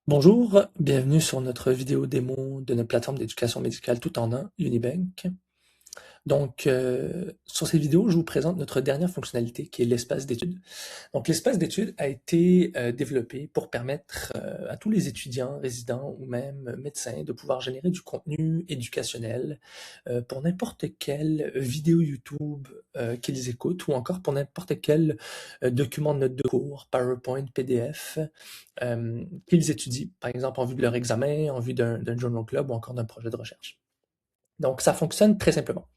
Bonjour, bienvenue sur notre vidéo démo de notre plateforme d'éducation médicale tout en un, Unibank. Donc, sur cette vidéo, je vous présente notre dernière fonctionnalité qui est l'espace d'études. Donc, l'espace d'études a été développé pour permettre à tous les étudiants, résidents ou même médecins de pouvoir générer du contenu éducationnel pour n'importe quelle vidéo YouTube qu'ils écoutent ou encore pour n'importe quel document de notes de cours, PowerPoint, PDF qu'ils étudient, par exemple en vue de leur examen, en vue d'un journal club ou encore d'un projet de recherche. Donc, ça fonctionne très simplement.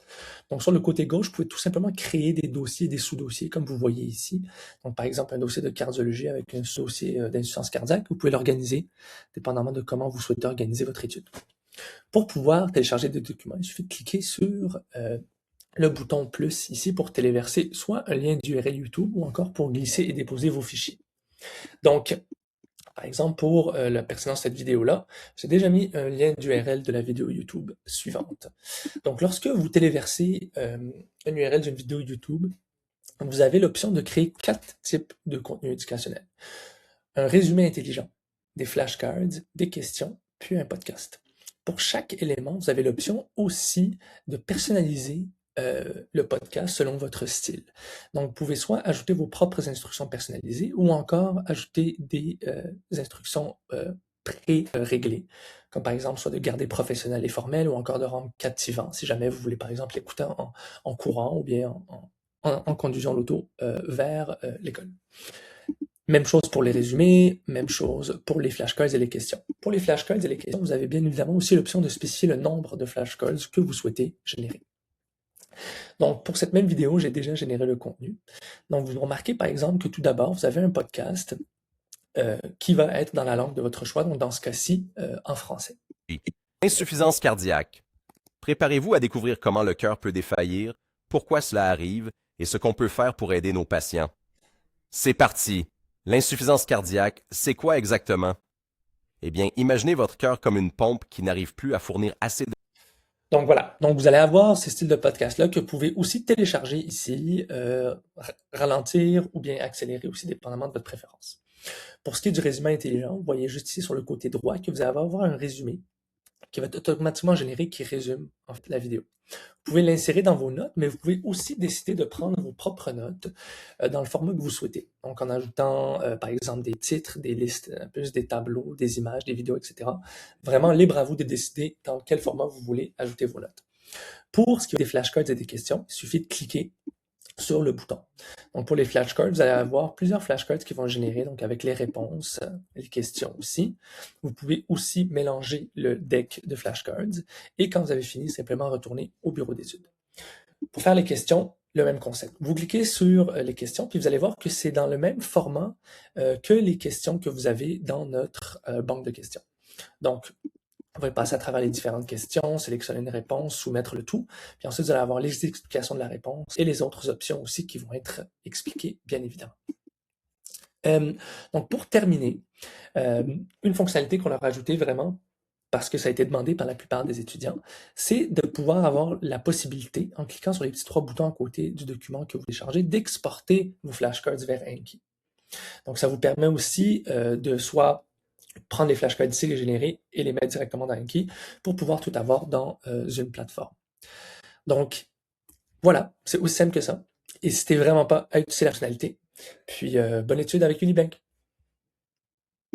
Donc, sur le côté gauche, vous pouvez tout simplement créer des dossiers, des sous-dossiers, comme vous voyez ici. Donc, par exemple, un dossier de cardiologie avec un sous-dossier d'insuffisance cardiaque, vous pouvez l'organiser, dépendamment de comment vous souhaitez organiser votre étude. Pour pouvoir télécharger des documents, il suffit de cliquer sur le bouton plus ici pour téléverser soit un lien d'URL YouTube ou encore pour glisser et déposer vos fichiers. Donc, par exemple, pour la pertinence de cette vidéo-là, j'ai déjà mis un lien d'URL de la vidéo YouTube suivante. Donc, lorsque vous téléversez un URL d'une vidéo YouTube, vous avez l'option de créer 4 types de contenus éducationnels. Un résumé intelligent, des flashcards, des questions, puis un podcast. Pour chaque élément, vous avez l'option aussi de personnaliser le podcast selon votre style. Donc, vous pouvez soit ajouter vos propres instructions personnalisées ou encore ajouter des instructions pré-réglées, comme par exemple soit de garder professionnel et formel ou encore de rendre captivant si jamais vous voulez par exemple l'écouter en courant ou bien en conduisant l'auto vers l'école. Même chose pour les résumés, même chose pour les flashcards et les questions. Pour les flashcards et les questions, vous avez bien évidemment aussi l'option de spécifier le nombre de flashcards que vous souhaitez générer. Donc, pour cette même vidéo, j'ai déjà généré le contenu. Donc, vous remarquez par exemple que tout d'abord, vous avez un podcast qui va être dans la langue de votre choix, donc dans ce cas-ci, en français. Insuffisance cardiaque. Préparez-vous à découvrir comment le cœur peut défaillir, pourquoi cela arrive et ce qu'on peut faire pour aider nos patients. C'est parti. L'insuffisance cardiaque, c'est quoi exactement? Eh bien, imaginez votre cœur comme une pompe qui n'arrive plus à fournir assez de... Donc voilà, donc vous allez avoir ces styles de podcast-là que vous pouvez aussi télécharger ici, ralentir ou bien accélérer aussi, dépendamment de votre préférence. Pour ce qui est du résumé intelligent, vous voyez juste ici sur le côté droit que vous allez avoir un résumé qui va être automatiquement généré, qui résume en fait la vidéo. Vous pouvez l'insérer dans vos notes, mais vous pouvez aussi décider de prendre vos propres notes dans le format que vous souhaitez. Donc en ajoutant par exemple des titres, des listes, plus des tableaux, des images, des vidéos, etc. Vraiment libre à vous de décider dans quel format vous voulez ajouter vos notes. Pour ce qui est des flashcards et des questions, il suffit de cliquer sur le bouton. Donc pour les flashcards, vous allez avoir plusieurs flashcards qui vont générer, donc avec les réponses, les questions aussi. Vous pouvez aussi mélanger le deck de flashcards et quand vous avez fini, simplement retourner au bureau d'études. Pour faire les questions, le même concept. Vous cliquez sur les questions, puis vous allez voir que c'est dans le même format que les questions que vous avez dans notre banque de questions. Donc, on va passer à travers les différentes questions, sélectionner une réponse, soumettre le tout, puis ensuite vous allez avoir les explications de la réponse et les autres options aussi qui vont être expliquées, bien évidemment. Donc pour terminer, une fonctionnalité qu'on a rajoutée vraiment parce que ça a été demandé par la plupart des étudiants, c'est de pouvoir avoir la possibilité, en cliquant sur les petits 3 boutons à côté du document que vous téléchargez, d'exporter vos flashcards vers Anki. Donc ça vous permet aussi de soit prendre les flashcards ici, les générer et les mettre directement dans Anki pour pouvoir tout avoir dans une plateforme. Donc, voilà, c'est aussi simple que ça. N'hésitez vraiment pas à utiliser la fonctionnalité. Puis, bonne étude avec Unibank.